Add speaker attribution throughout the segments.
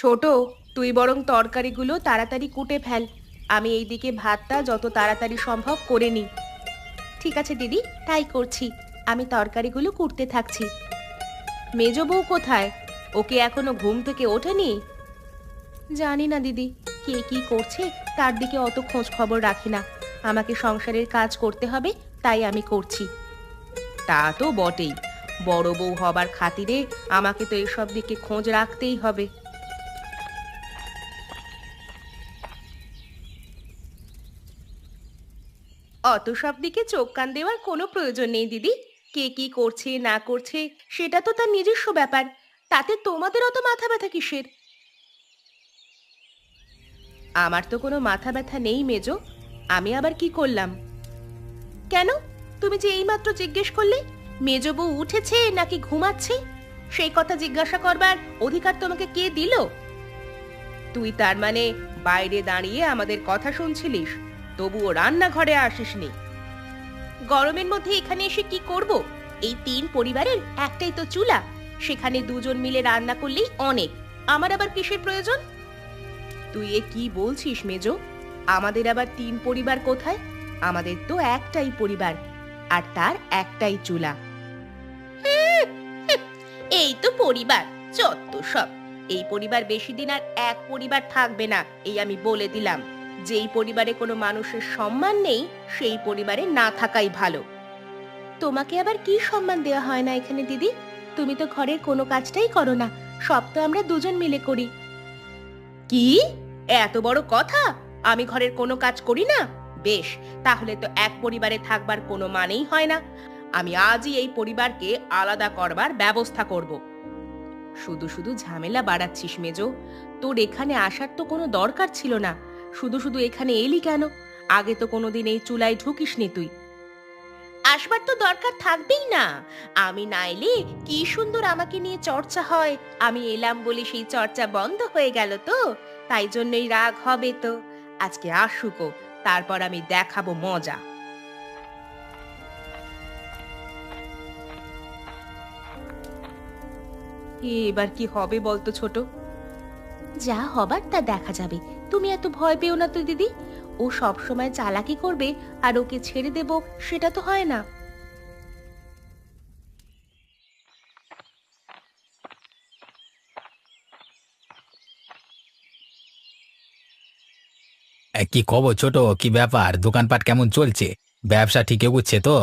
Speaker 1: ছোট, তুই বরং তরকারিগুলো তাড়াতাড়ি কুটে ফেল। আমি এইদিকে ভাতটা যত তাড়াতাড়ি সম্ভব করে নিই। ঠিক আছে দিদি, তাই করছি। আমি তরকারিগুলো কুটতে থাকছি। মেজ বউ কোথায়? ওকে এখনো ঘুম থেকে ওঠেনি? জানি না দিদি, কে কি করছে তার দিকে অত খোঁজ খবর রাখি না। আমাকে সংসারের কাজ করতে হবে, তাই আমি করছি। তা তো বটেই, বড় বউ হবার খাতিরে আমাকে তো এসব দিকে খোঁজ রাখতেই হবে। অত সব দিকে চোখ কান দেওয়ার কোনো প্রয়োজন নেই দিদি। কে কি করছে না করছে সেটা তো তার নিজস্ব ব্যাপার। তাতে তোমাদের অত মাথা ব্যথা কিসের? আমার তো কোনো মাথা ব্যথা নেই মেজো। আমি আবার কি করলাম? কেন? তুমি যে এইমাত্র জিজ্ঞেস করলে মেজো বউ উঠেছে নাকি ঘুমাচ্ছে, সেই কথা জিজ্ঞাসা করবার অধিকার তোমাকে কে দিল? তুই তার মানে বাইরে দাঁড়িয়ে আমাদের কথা শুনছিলিস, তবুও রান্নাঘরে আসিসনি? গরমের মধ্যে এখানে এসে কি করব? এই তিন পরিবারের একটাই তো চুলা, সেখানে দুজন মিলে রান্না করলেই অনেক। আমার আবার কিসের প্রয়োজন? তুই এ কি বলছিস মেজো? আমাদের আবার তিন পরিবার কোথায়? আমাদের তো একটাই পরিবার, আর তার একটাই চুলা। এই তো পরিবার, যত সব। এই পরিবার বেশি দিন আর এক পরিবার থাকবে না, এই আমি বলে দিলাম। যেই পরিবারে কোনো মানুষের সম্মান নেই, সেই পরিবারে না থাকাই ভালো। তোমাকে আবার কি সম্মান দেওয়া হয় না এখানে দিদি? তুমি তো ঘরের কোনো কাজটাই করো না, সব তো আমরা দুজন মিলে করি। কি? এত বড় কথা? আমি ঘরের কোনো কাজ করি না? বেশ, তাহলে তো এক পরিবারে থাকবার কোনো মানেই হয় না। আমি আজই এই পরিবারকে আলাদা করবার ব্যবস্থা করব। শুধু শুধু ঝামেলা বাড়াচ্ছিস মেজো। তোর এখানে আসার তো কোনো দরকার ছিল না। শুধু শুধু এখানে এলি কেন? আগে তো কোনোদিন এই চুলায় ঢুকিসনি তুই। আসবার তো দরকার থাকবেই না। আমি না এলে কি সুন্দর আমাকে নিয়ে চর্চা হয়। আমি এলাম বলে সেই চর্চা বন্ধ হয়ে গেল তো, তাই জন্যই রাগ হবে তো। আজকে আসুকো, তারপর আমি দেখাবো মজা। এবার কি হবে বলতো ছোট? যা হবার তা দেখা যাবে। তুমি এত ভয় পেও না তো দিদি। ও সব সময় চালাকি করবে আর ওকে ছেড়ে দেব, সেটা তো হয় না।
Speaker 2: কি খবর ছোট? কি ব্যাপার? দোকানপাট কেমন চলছে? ব্যবসা ঠিক এগুচ্ছে তো?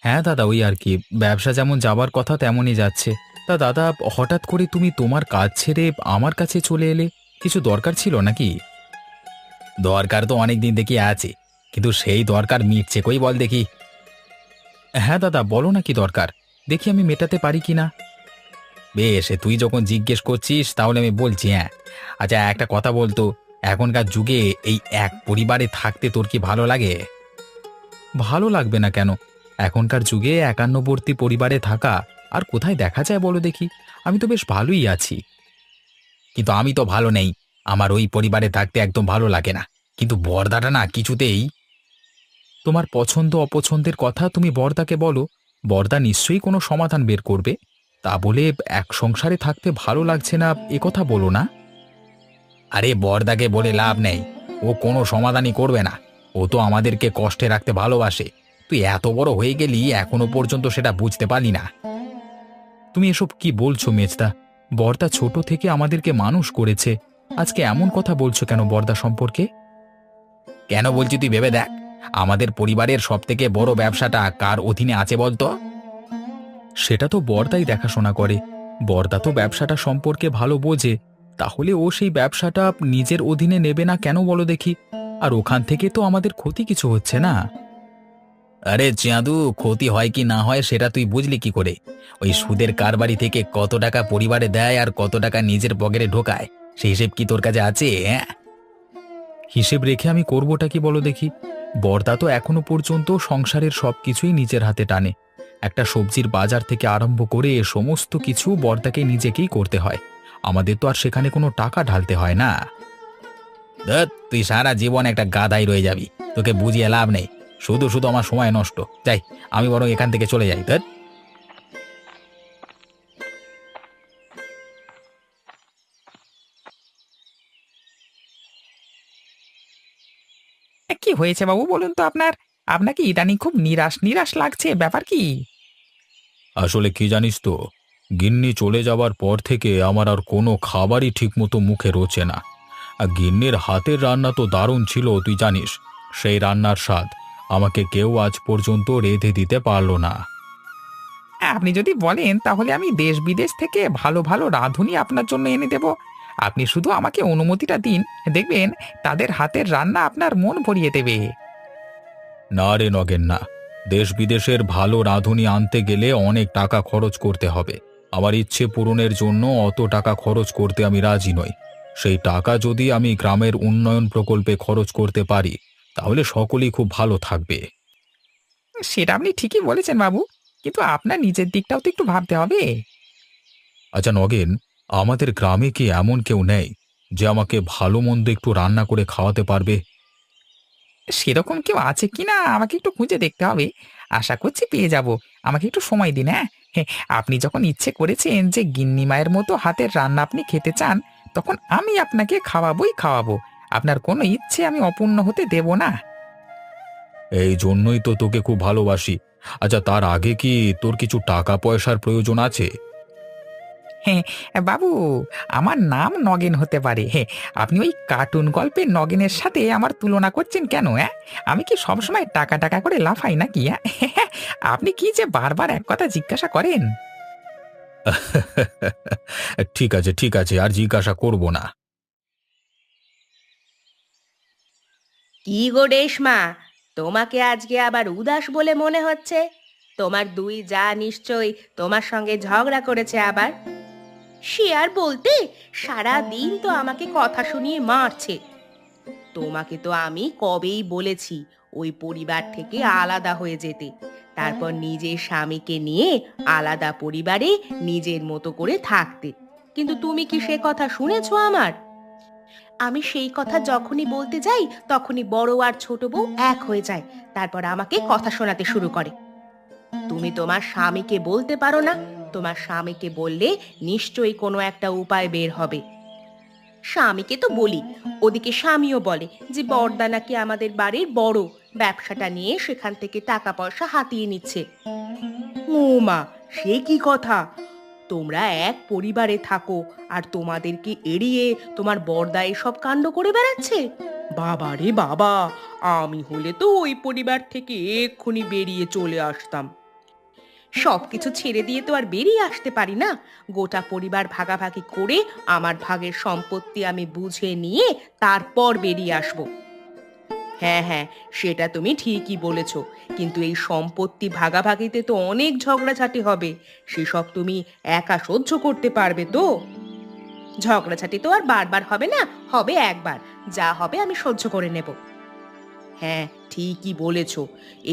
Speaker 2: হ্যাঁ দাদা, ওই আর কি, ব্যবসা যেমন যাবার কথা তেমনই যাচ্ছে। তা দাদা, হঠাৎ করে তুমি তোমার কাজ ছেড়ে আমার কাছে চলে এলে, কিছু দরকার ছিল নাকি? দরকার তো অনেক দিন দেখি আছে, কিন্তু সেই দরকার মিটছে কই বল দেখি। হ্যাঁ দাদা, বলো না কি দরকার, দেখি আমি মেটাতে পারি কিনা। বেশ, তুই যখন জিজ্ঞেস করছিস তাহলে আমি বলছি। হ্যাঁ, আচ্ছা একটা কথা বলতো, এখনকার যুগে এই এক পরিবারে থাকতে তোর কি ভালো লাগে? ভালো লাগবে না কেন? এখনকার যুগে একান্নবর্তী পরিবারে থাকা আর কোথায় দেখা যায় বলো দেখি? আমি তো বেশ ভালোই আছি। কিন্তু আমি তো ভালো নেই, আমার ওই পরিবারে থাকতে একদম ভালো লাগে না। কিন্তু বর্দাটা না কিছুতেই। তোমার পছন্দ অপছন্দের কথা তুমি বর্দাকে বলো, বর্দা নিশ্চয়ই কোনো সমাধান বের করবে। তা বলে এক সংসারে থাকতে ভালো লাগছে না এ কথা বলো না। আরে বর্দাকে বলে লাভ নেই, ও কোনো সমাধানই করবে না। ও তো আমাদেরকে কষ্টে রাখতে ভালোবাসে। তুই এত বড় হয়ে গেলি এখনো পর্যন্ত সেটা বুঝতে পারলি না। তুমি এসব কি বলছো মেজদা? বর্দা ছোট থেকে আমাদেরকে মানুষ করেছে, আজকে এমন কথা বলছো কেন বর্দা সম্পর্কে? কেন বলছি তুই ভেবে দেখ, আমাদের পরিবারের সবথেকে বড় ব্যবসাটা কার অধীনে আছে বলতো? সেটা তো বর্দাই দেখাশোনা করে। বর্দা তো ব্যবসাটা সম্পর্কে ভালো বোঝে, তাহলে ও সেই ব্যবসাটা নিজের অধীনে নেবে না কেন বলো দেখি? আর ওখান থেকে তো আমাদের ক্ষতি কিছু হচ্ছে না। আরে চাঁদু, ক্ষতি হয় কি না হয় সেটা তুই বুঝলি কি করে? ওই সুদের কারবারি থেকে কত টাকা পরিবারে দেয় আর কত টাকা নিজের পকেটে ঢোকায়, সেই হিসেব কি তোর কাছে আছে? হ্যাঁ, হিসেব রেখে আমি করবোটা কি বলো দেখি? বর্দা তো এখনো পর্যন্ত সংসারের সবকিছুই নিজের হাতে টানে। একটা সবজির বাজার থেকে আরম্ভ করে সমস্ত কিছু বর্দাকে নিজেকেই করতে হয়। আমাদের তো আর সেখানে কোনো টাকা ঢালতে হয় না। ধ্যাৎ, তুই সারা জীবন একটা গাধাই রয়ে যাবি, তোকে বুঝিয়ে লাভ নেই। শুধু শুধু আমার সময় নষ্ট। যাই, আমি বরং এখান থেকে চলে যাই। ধ্যাৎ।
Speaker 3: হয়েছে বাবু বলুন তো আপনার? আপনাকে ইদানিং খুব নিরাশ নিরাশ লাগছে, ব্যাপার কি?
Speaker 2: আসলে কি জানিস তো, গিন্নি চলে যাবার পর থেকে আমার আর কোনো খাবারই ঠিকমতো মুখে রোচে না। আর গিন্নির হাতের রান্না তো দারুণ ছিল, তুই জানিস। সেই রান্নার স্বাদ আমাকে কেউ আজ পর্যন্ত রেঁধে দিতে পারলো না।
Speaker 3: আপনি যদি বলেন তাহলে আমি দেশ বিদেশ থেকে ভালো ভালো রাঁধুনি আপনার জন্য এনে দেব। আপনি শুধু আমাকে অনুমতিটা দিন, দেখবেন তাদের হাতের রান্না আপনার মন ভরিয়ে দেবে।
Speaker 2: না রে নগেন, না। দেশ বিদেশের ভালো রাঁধুনি আনতে গেলে অনেক টাকা খরচ করতে হবে। আমার ইচ্ছে পূরণের জন্য অত টাকা খরচ করতে আমি রাজি নই। সেই টাকা যদি আমি গ্রামের উন্নয়ন প্রকল্পে খরচ করতে পারি, তাহলে সকলেই খুব ভালো থাকবে।
Speaker 3: সেটা আপনি ঠিকই বলেছেন বাবু, কিন্তু আপনার নিজের দিকটাও তো একটু ভাবতে হবে।
Speaker 2: আচ্ছা নগেন, আমাদের গ্রামে কি এমন কেউ নেই যে আমাকে ভালো মন্দ একটু রান্না করে খাওয়াতে পারবে?
Speaker 3: সেরকম কেউ আছে কিনা আমাকে একটু খুঁজে দেখতে হবে। আশা করছি পেয়ে যাব। আমাকে একটু সময় দিন, হ্যাঁ। হ্যাঁ, আপনি যখন ইচ্ছে করেছেন যে গিন্নি মায়ের মতো হাতের রান্না আপনি খেতে চান, তখন আমি আপনাকে খাওয়াবোই খাওয়াবো। আপনার কোনো ইচ্ছে আমি অপূর্ণ হতে দেব না।
Speaker 2: এই জন্যই তো তোকে খুব ভালোবাসি। আচ্ছা, তার আগে কি তোর কিছু টাকা পয়সার প্রয়োজন আছে?
Speaker 3: হ্যাঁ বাবু, আমার নাম নগেন হতে পারে, হ্যাঁ। আপনি ওই কার্টুন গল্পের নগেনের সাথে আমার তুলনা করছেন কেন, হ্যাঁ? আমি কি সবসময় টাকা টাকা করে লাফাই নাকি, হ্যাঁ? আপনি কি যে বারবার এক কথা জিজ্ঞাসা করেন।
Speaker 2: ঠিক আছে, ঠিক আছে, আর জিজ্ঞাসা করব না।
Speaker 1: কি গো রেশমা, তোমাকে আজকে আবার উদাস বলে মনে হচ্ছে। তোমার দুই যা নিশ্চয়ই তোমার সঙ্গে ঝগড়া করেছে আবার। সে আর বলতে, সারা দিন তো আমাকে কথা শুনিয়ে মারছে। তোমাকে তো আমি কবেই বলেছি ওই পরিবার থেকে আলাদা হয়ে যেতে, তারপর নিজের স্বামীকে নিয়ে আলাদা পরিবারে নিজের মতো করে থাকতে। কিন্তু তুমি কি সে কথা শুনেছো আমার? আমি সেই কথা যখনই বলতে যাই তখনই বড় আর ছোট বউ এক হয়ে যায়, তারপর আমাকে কথা শোনাতে শুরু করে। তুমি তোমার স্বামীকে বলতে পারো না? তোমার স্বামীকে বললে নিশ্চয়ই কোনো একটা উপায় বের হবে। স্বামীকে তো বলি, ওদিকে স্বামীও বলে যে বড়দা নাকি আমাদের বাড়ির বড়, ব্যবসাটা নিয়ে সেখান থেকে টাকা পয়সা হাতিয়ে নিচ্ছে। ও মা, সে কি কথা! তোমরা এক পরিবারে থাকো আর তোমাদেরকে এড়িয়ে তোমার বড়দা এসব কাণ্ড করে বেড়াচ্ছে? বাবা রে বাবা, আমি হলে তো ওই পরিবার থেকে এক্ষুনি বেরিয়ে চলে আসতাম। সবকিছু ছেড়ে দিয়ে তো আর বেরিয়ে আসতে পারি না। গোটা পরিবার ভাগাভাগি করে আমার ভাগের সম্পত্তি আমি বুঝে নিয়ে তারপর বেরিয়ে আসব। হ্যাঁ হ্যাঁ, সেটা তুমি ঠিকই বলেছ, কিন্তু এই সম্পত্তি ভাগাভাগিতে তো অনেক ঝগড়াঝাটি হবে। সেসব তুমি একা সহ্য করতে পারবে তো? ঝগড়াঝাটি তো আর বারবার হবে না, হবে একবার। যা হবে আমি সহ্য করে নেব। হ্যাঁ, ঠিকই বলেছ।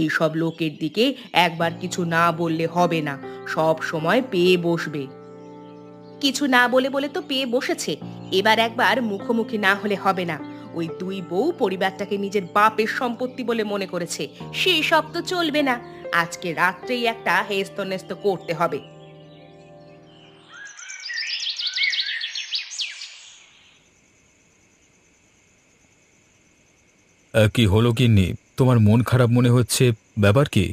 Speaker 1: এই সব লোকের দিকে একবার কিছু না বললে হবে না, সব সময় পেয়ে বসবে। কিছু না বলে বলে তো পেয়ে বসেছে, এবার একবার মুখোমুখি না হলে হবে না। ওই দুই বউ পরিবারটাকে নিজের বাপের সম্পত্তি বলে মনে করেছে, সেই সব তো চলবে না। আজকে রাত্রেই একটা হেস্তনেস্ত করতে হবে।
Speaker 2: কি হলো গিন্নি, তোমার মন খারাপ মনে হচ্ছে? ব্যাপার কি?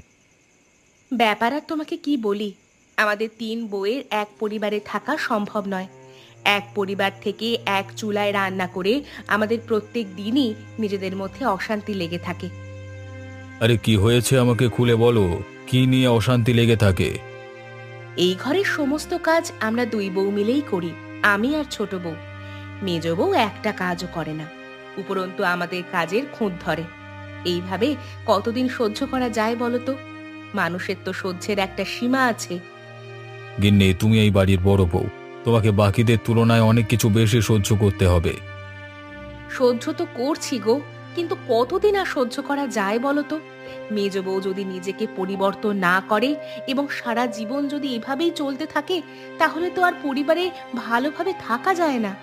Speaker 1: ব্যাপার আর তোমাকে কি বলি, আমাদের তিন বউয়ের এক পরিবারে থাকা সম্ভব নয়। এক পরিবার থেকে এক চুলায় রান্না করে আমাদের প্রত্যেক দিনই নিজেদের মধ্যে অশান্তি লেগে থাকে।
Speaker 2: আরে কি হয়েছে আমাকে খুলে বলো। কি নিয়ে অশান্তি লেগে থাকে?
Speaker 1: এই ঘরের সমস্ত কাজ আমরা দুই বউ মিলেই করি, আমি আর ছোট বউ। মেজ বউ একটা কাজও করে না, উপরন্তু আমাদের কাজের খুঁত ধরে। এইভাবে কতদিন সহ্য করা যায় বলো তো? মানুষের তো সহ্যের একটা সীমা আছে।
Speaker 2: গিন্নি, তুমি এই বাড়ির বড় বউ, তোমাকে বাকিদের তুলনায় অনেক কিছু বেশি সহ্য করতে হবে।
Speaker 1: সহ্য তো করছি গো, কিন্তু কতদিন আর সহ্য করা যায় বলো তো? মেজ বউ যদি নিজেকে পরিবর্তন না করে এবং সারা জীবন যদি এভাবেই চলতে থাকে, তাহলে তো আর পরিবারে ভালোভাবে থাকা যায় না।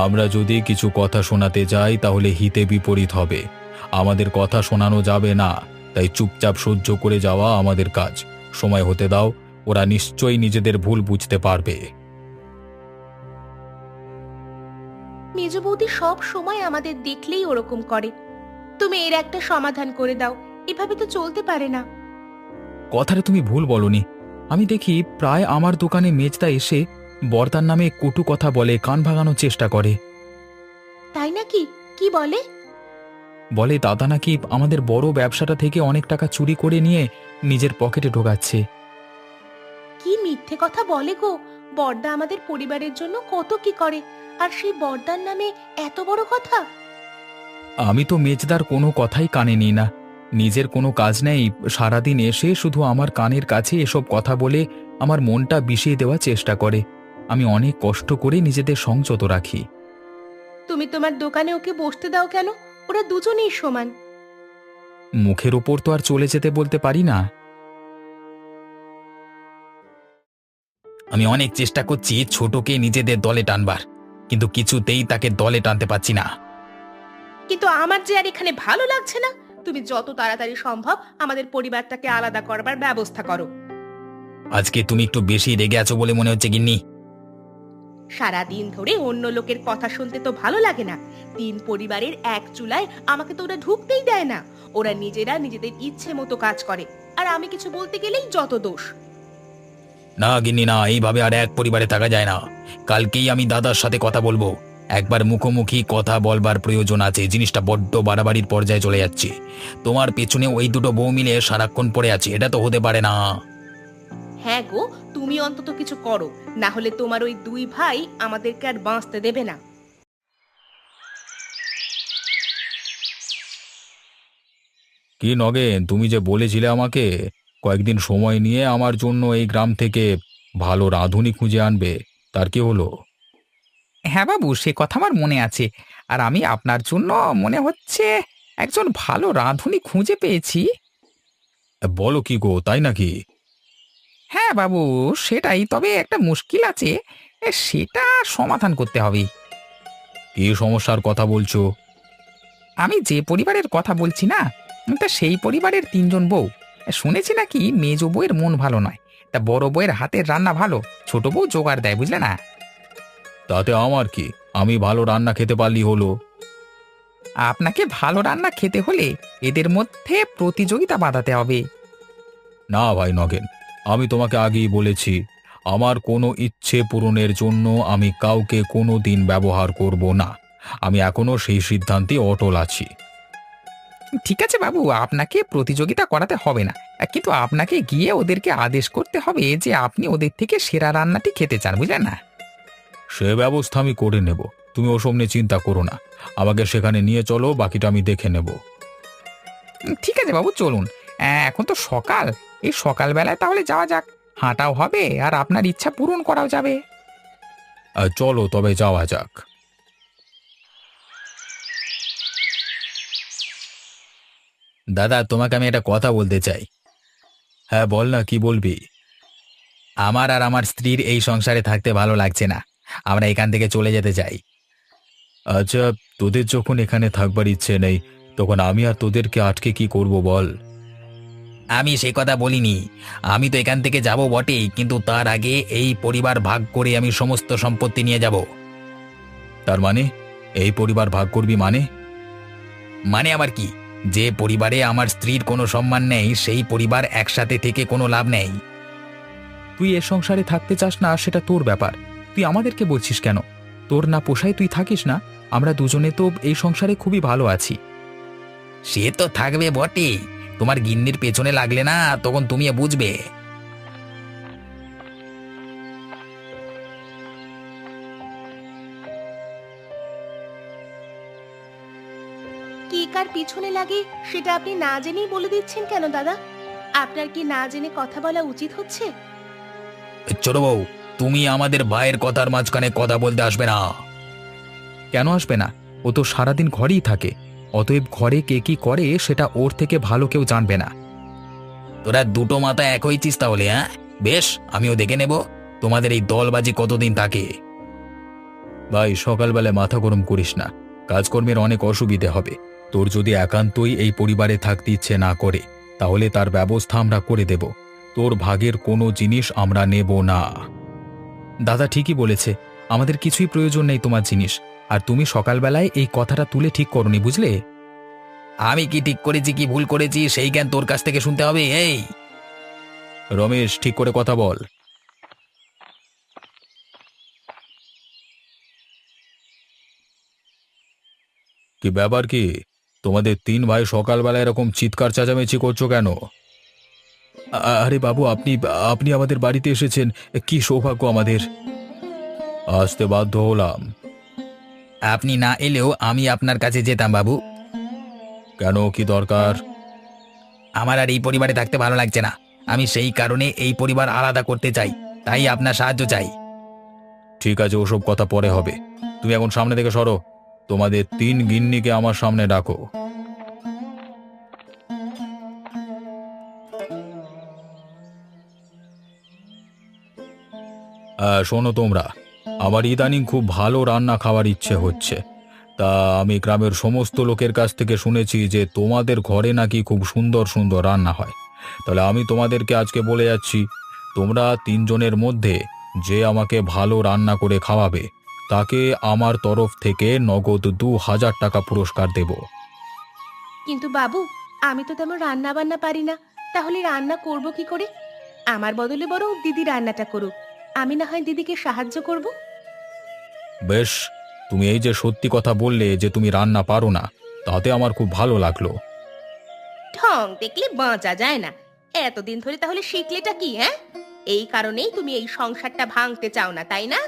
Speaker 2: আমরা যদি কিছু কথা শোনাতে যাই তাহলে হিতে বিপরীত হবে। আমাদের কথা শোনানো যাবে না, তাই চুপচাপ সহ্য করে যাওয়া আমাদের কাজ। সময় হতে দাও, ওরা নিশ্চয়ই নিজেদের ভুল বুঝতে পারবে।
Speaker 1: মেজ বৌদি সব সময় আমাদের দেখলেই ওরকম করে। তুমি এর একটা সমাধান করে দাও, এভাবে তো চলতে পারে না।
Speaker 2: কথাটা তুমি ভুল বলনি। আমি দেখি প্রায় আমার দোকানে মেজদা এসে বর্দার নামে কটু কথা বলে, কান ভাঙানোর চেষ্টা করে।
Speaker 1: তাই নাকি? কি বলে?
Speaker 2: বলে দাদা নাকি আমাদের বড় ব্যবসাটা থেকে অনেক টাকা চুরি করে নিয়ে নিজের পকেটে ঢোকাচ্ছে।
Speaker 1: কি মিথ্যে কথা বলে গো! বড়দা আমাদের পরিবারের জন্য কত কি করে, আর সেই বড়দার নামে এত বড় কথা!
Speaker 2: আমি তো মেজদার কোনো কথাই কানে নিই না। নিজের কোনো কাজ নেই, সারাদিন এসে শুধু আমার কানের কাছে এসব কথা বলে আমার মনটা বিষিয়ে দেওয়ার চেষ্টা করে। আমি অনেক কষ্ট করে নিজেদের সংযত রাখি।
Speaker 1: তুমি তোমার দোকানে ওকে বসতে দাও কেন? ওরা দুজনেই সমান।
Speaker 2: মুখের ওপর তো আর চলে যেতে বলতে পারি না। আমি অনেক চেষ্টা করছি ছোটকে নিজেদের দলে টানবার, কিন্তু কিছুতেই তাকে দলে টানতে পারছি না।
Speaker 1: কিন্তু আমার যে আর এখানে ভালো লাগছে না। তুমি যত তাড়াতাড়ি সম্ভব আমাদের পরিবারটাকে আলাদা করবার ব্যবস্থা করো।
Speaker 2: আজকে তুমি একটু বেশি রেগে আছো বলে মনে হচ্ছে গিন্নি।
Speaker 1: সারাদিন ধরে অন্য লোকের কথা শুনতে তো ভালো লাগে না। তিন পরিবারের এক চুলায় আমাকে তো ওরা ঢুকতেই দেয় না। ওরা নিজেরা নিজেদের ইচ্ছে মতো কাজ করে, আর আমি কিছু বলতে গেলেই যত দোষ।
Speaker 2: না গিন্নি না, এইভাবে আর এক পরিবারে থাকা যায় না। কালকেই আমি দাদার সাথে কথা বলবো। একবার মুখোমুখি কথা বলবার প্রয়োজন আছে। জিনিসটা বড্ড বাড়াবাড়ির পর্যায়ে চলে যাচ্ছে। তোমার পেছনে ওই দুটো বউ মিলে সারাক্ষণ পড়ে আছে, এটা তো হতে পারে না।
Speaker 1: হ্যাঁ গো, তুমি অন্তত কিছু করো, না হলে তোমার ওই দুই ভাই আমাদেরকে আর বাঁচতে দেবে না।
Speaker 2: কি নগেন, তুমি যে বলেছিলে আমাকে কয়েকদিন সময় নিয়ে আমার জন্য এই গ্রাম থেকে ভালো রাঁধুনি খুঁজে আনবে, তার কি হলো?
Speaker 3: হ্যাঁ বাবু, সে কথা আমার মনে আছে। আর আমি আপনার জন্য মনে হচ্ছে একজন ভালো রাঁধুনি খুঁজে পেয়েছি।
Speaker 2: বলো কি গো, তাই নাকি?
Speaker 3: হ্যাঁ বাবু, সেটাই। তবে একটা মুশকিল আছে, সেটা সমাধান করতে হবে।
Speaker 2: কি সমস্যার কথা বলছো?
Speaker 3: আমি যে পরিবারের কথা বলছি না, তা সেই পরিবারের তিনজন বউ। শুনেছি নাকি মেজ বউয়ের মন ভালো নয়, তা বড় বউয়ের হাতের রান্না ভালো, ছোট বউ জোগাড় দেয়, বুঝলে না?
Speaker 2: তাতে আমার কি, আমি ভালো রান্না খেতে পারলি হলো।
Speaker 3: আপনাকে ভালো রান্না খেতে হলে এদের মধ্যে প্রতিযোগিতা বাঁধাতে হবে।
Speaker 2: না ভাই নগেন, আমি তোমাকে আগেই বলেছি, আমার কোনো ইচ্ছে পূরণের জন্য আমি কাউকে কোনো দিন ব্যবহার করব না। আমি এখনো সেই সিদ্ধান্তে অটল আছি।
Speaker 3: ঠিক আছে বাবু, আপনাকে প্রতিযোগিতা করাতে হবে না, কিন্তু আপনাকে গিয়ে ওদেরকে আদেশ করতে হবে যে আপনি ওদের থেকে সেরা রান্নাটি খেতে চান, বুঝলেন না?
Speaker 2: সে ব্যবস্থা আমি করে নেব, তুমি ওসব নিয়ে চিন্তা করো না। আমাকে সেখানে নিয়ে চলো, বাকিটা আমি দেখে নেব।
Speaker 3: ঠিক আছে বাবু, চলুন। এখন তো সকাল, এই সকালবেলায় তাহলে যাওয়া যাক। হাঁটাও হবে আর আপনার ইচ্ছা পূরণ করাও যাবে।
Speaker 2: চলো তবে যাওয়া যাক। দাদা, তোমাকে আমি একটা কথা বলতে চাই। হ্যাঁ বল না, কি বলবি? আমার আর আমার স্ত্রীর এই সংসারে থাকতে ভালো লাগছে না। আমরা এখান থেকে চলে যেতে চাই। আচ্ছা, তোদের যখন এখানে থাকবার ইচ্ছে নেই, তখন আমি আর তোদেরকে আটকে কি করব বল? আমি সেই কথা বলিনি। আমি তো এখান থেকে যাব বটেই, কিন্তু তার আগে এই পরিবার ভাগ করে আমি সমস্ত সম্পত্তি নিয়ে যাব। তার মানে এই পরিবার ভাগ করবি মানে? মানে আবার কি? যে পরিবারে আমার স্ত্রীর কোনো সম্মান নেই, সেই পরিবার একসাথে থেকে কোনো লাভ নেই। তুই এ সংসারে থাকতে চাস না, সেটা তোর ব্যাপার। তুই আমাদেরকে বলছিস কেন? তোর না পোষায় তুই থাকিস না। আমরা দুজনে তো এই সংসারে খুবই ভালো আছি। সে তো থাকবে বটেই, তোমার গিন্নির পেছনে লাগলে না, তখন তুমি বুঝবে।
Speaker 1: কি কার পিছনে লাগে সেটা আপনি না জেনেই বলে দিচ্ছেন কেন দাদা? আপনার কি না জেনে কথা বলা উচিত হচ্ছে?
Speaker 2: ছোট বউ, তুমি আমাদের ভাইয়ের কথার মাঝখানে কথা বলতে আসবে না। কেন আসবে না? ও তো সারাদিন ঘরেই থাকে। অতএব ঘরে কে কি করে সেটা ওর থেকে ভালো কেউ জানবে না। তোরা দুটো মাথা এক হয়েছিস তাহলে? হ্যাঁ বেশ, আমিও দেখে নেব তোমাদের এই দলবাজি কতদিন থাকে। ভাই, সকালবেলায় মাথা গরম করিস না। কাজকর্মের অনেক অসুবিধে হবে। তোর যদি একান্তই এই পরিবারে থাকতে ইচ্ছে না করে, তাহলে তার ব্যবস্থা আমরা করে দেব। তোর ভাগের কোনো জিনিস আমরা নেব না। দাদা ঠিকই বলেছে, আমাদের কিছুই প্রয়োজন নেই তোমার জিনিস। আর তুমি সকালবেলায় এই কথাটা তুলে ঠিক করনি, বুঝলে?
Speaker 3: আমি কি ঠিক করেছি কি ভুল করেছি সেই জ্ঞান তোর কাছ থেকে শুনতে হবে এই।
Speaker 2: রমেশ, ঠিক করে কথা বল। কি ব্যাপার কি? তোমাদের তিন ভাই সকালবেলা এরকম চিৎকার চেঁচামেচি করছো কেন? আরে বাবু, আপনি আপনি আমাদের বাড়িতে এসেছেন, কি সৌভাগ্য আমাদের। আসতে বাধ্য হলাম।
Speaker 3: আপনি না এলেও আমি আপনার কাছে যেতাম বাবু।
Speaker 2: কেন, কি দরকার?
Speaker 3: আমার আর এই পরিবারে থাকতে ভালো লাগছে না। আমি সেই কারণে এই পরিবার আলাদা করতে চাই, তাই আপনার সাহায্য চাই।
Speaker 2: ঠিক আছে, ওসব কথা পরে হবে। তুমি এখন সামনে থেকে সরো। তোমাদের তিন গিন্নিকে আমার সামনে ডাকো। শোনো তোমরা, আমার ইদানিং খুব ভালো রান্না খাওয়ার ইচ্ছে হচ্ছে। তা আমি গ্রামের সমস্ত লোকের কাছ থেকে শুনেছি যে তোমাদের ঘরে নাকি খুব সুন্দর সুন্দর রান্না হয়। তাহলে আমি তোমাদেরকে আজকে বলে যাচ্ছি, তোমরা তিনজনের মধ্যে যে আমাকে ভালো রান্না করে খাওয়াবে তাকে আমার তরফ থেকে নগদ ২,০০০ টাকা পুরস্কার দেব।
Speaker 1: কিন্তু বাবু, আমি তো তেমন রান্না বান্না পারি না, তাহলে রান্না করব কি করে? আমার বদলে বরং দিদি রান্নাটা করুক, আমি না হয় দিদিকে সাহায্য করব।
Speaker 2: বেশ, তুমি এই যে সত্যি কথা বললে যে তুমি রান্না পারো না, তাতে আমার খুব ভালো লাগলো।
Speaker 1: ঠং দেখলে বাঁচা যায় না। এতদিন ধরে তাহলে শিখলেটা কি, হ্যাঁ? এই কারণেই তুমি এই সংসারটা ভাঙতে চাও না, তাই না?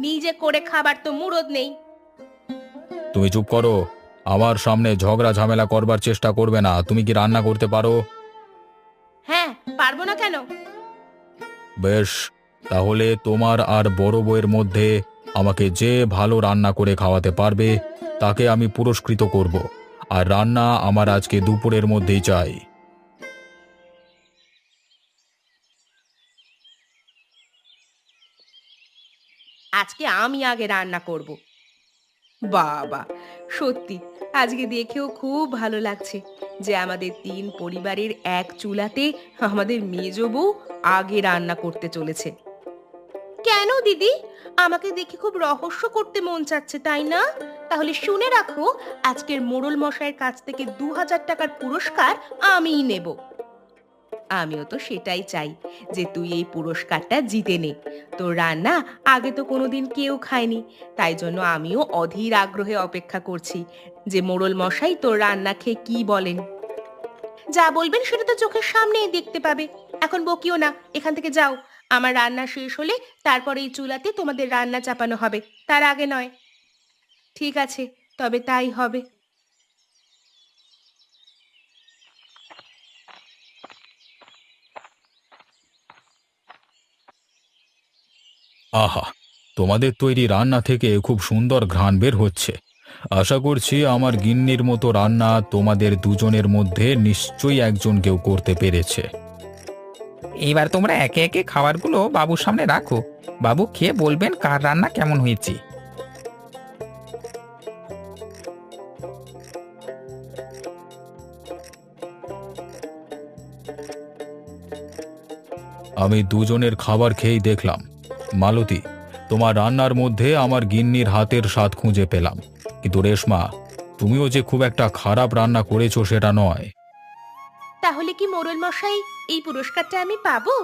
Speaker 1: নিজে করে খাবার তো মুরদ নেই।
Speaker 2: তুমি চুপ করো। আমার সামনে ঝগড়া ঝামেলা করবার চেষ্টা করবে না। তুমি কি রান্না করতে পারো?
Speaker 1: হ্যাঁ, পারবো না কেন?
Speaker 2: বেশ, তাহলে তোমার আর বড় বউয়ের মধ্যে আমাকে যে ভালো রান্না করে খাওয়াতে পারবে তাকে আমি পুরস্কৃত করব। আর রান্না আমার আজকে দুপুরের মধ্যেই চাই।
Speaker 1: আজকে আমি আগে রান্না করব। বাবা, সত্যি আজকে দেখেও খুব ভালো লাগছে যে আমাদের তিন পরিবারের এক চুলাতে আমাদের মেজ বউ আগে রান্না করতে চলেছে। কেন দিদি, আমাকে দেখে খুব রহস্য করতে মন চাচ্ছে, তাই না? তাহলে শুনে রাখো, আজকের মোড়ল মশাইয়ের কাছ থেকে ২,০০০ টাকার পুরস্কার আমিই নেব। আমিও তো সেটাই চাই যে তুই এই পুরস্কারটা জিতে নে। তোর রান্না আগে তো কোনোদিন কেউ খায়নি, তাই জন্য আমিও অধীর আগ্রহে অপেক্ষা করছি যে মোড়ল মশাই তোর রান্না খেয়ে কি বলেন। যা বলবেন সেটা তো চোখের সামনেই দেখতে পাবে। এখন বকিও না, এখান থেকে যাও। আমার রান্না শেষ হলে তারপরে এই চুলাতে তোমাদের রান্না চাপানো হবে, তার আগে নয়। ঠিক আছে, তবে তাই হবে।
Speaker 2: আহা, তোমাদের তৈরি রান্না থেকে খুব সুন্দর ঘ্রাণ বের হচ্ছে। আশা করছি আমার গিন্নির মতো রান্না তোমাদের দুজনের মধ্যে নিশ্চয়ই একজন কেউ করতে পেরেছে।
Speaker 3: এইবার তোমরা একে একে খাবারগুলো বাবুর সামনে রাখো। বাবু খেয়ে বলবেন কার রান্না কেমন হয়েছে।
Speaker 2: আমি দুজনের খাবার খেয়েই দেখলাম, মালতী, তোমার রান্নার মধ্যে আমার গিন্নির হাতের স্বাদ খুঁজে পেলাম। কিন্তু রেশমা, তুমিও যে খুব একটা খারাপ রান্না করেছো সেটা নয়।
Speaker 1: তাহলে কি মোড়ল মশাই, এই পুরস্কারটা আমি পাবো?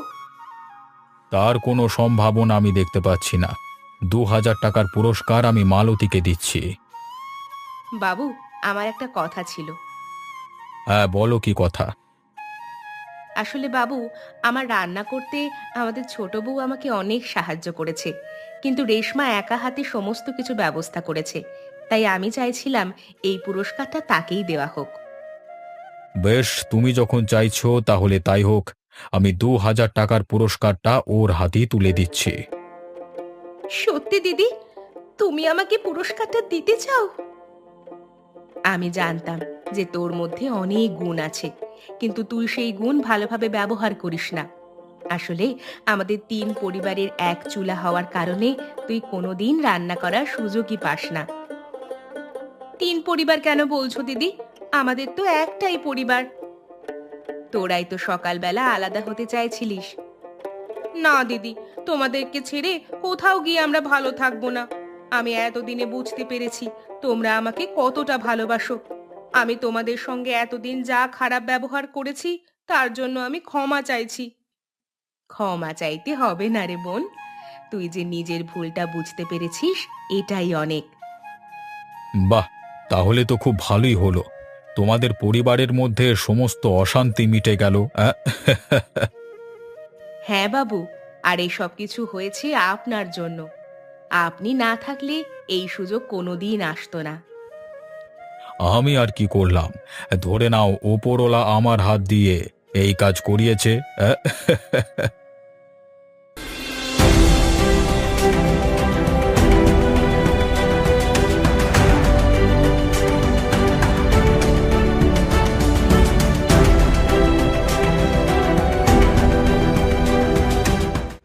Speaker 2: তার কোনো সম্ভাবনা আমি দেখতে পাচ্ছি না। ২,০০০ টাকার পুরস্কার আমি মালতীকে দিচ্ছি।
Speaker 1: বাবু, আমার একটা কথা ছিল।
Speaker 2: হ্যাঁ, বলো কি কথা?
Speaker 1: আসলে বাবু, আমার রান্না করতে আমাদের ছোট বউ আমাকে অনেক সাহায্য করেছে, কিন্তু রেশমা একা হাতে সমস্ত কিছু ব্যবস্থা করেছে। তাই আমি চাইছিলাম এই পুরস্কারটা তাকেই দেওয়া হোক।
Speaker 2: বেশ, তুমি যখন চাইছো তাহলে তাই হোক। আমি ২,০০০ টাকার পুরস্কারটা ওর হাতেই তুলে দিচ্ছি।
Speaker 1: সত্যি দিদি, তুমি আমাকে পুরস্কারটা দিতে চাও? আমি জানতাম যে তোর মধ্যে অনেক গুণ আছে, কিন্তু তুই সেই গুণ ভালোভাবে ব্যবহার করিস না। আসলে আমাদের তিন পরিবারের এক চুলা হওয়ার কারণে তুই কোনোদিন রান্না করার সুযোগই পাস না। তিন পরিবার কেন বলছো দিদি? আমাদের তো একটাই পরিবার। তোরাই তো সকালবেলা আলাদা হতে চাইছিলিস। না দিদি, তোমাদেরকে ছেড়ে কোথাও গিয়ে আমরা ভালো থাকবো না। আমি এতদিনে বুঝতে পেরেছি তোমরা আমাকে কতটা ভালোবাসো। আমি তোমাদের সঙ্গে এতদিন যা খারাপ ব্যবহার করেছি তার জন্য আমি ক্ষমা চাইছি। ক্ষমা চাইতে হবে না রে বোন, তুই যে নিজের ভুলটা বুঝতে পেরেছিস এটাই অনেক।
Speaker 2: বাহ, তাহলে তো খুব ভালোই হলো। তোমাদের পরিবারের মধ্যে সমস্ত অশান্তি মিটে গেল।
Speaker 1: হ্যাঁ বাবু, আর এই সব কিছু হয়েছে আপনার জন্য। আপনি না থাকলে এই সুযোগ কোনোদিন আসতো না।
Speaker 2: আমি আর কি করলাম? ধরে নাও ওপরওয়ালা আমার হাত দিয়ে এই কাজ করিয়েছে।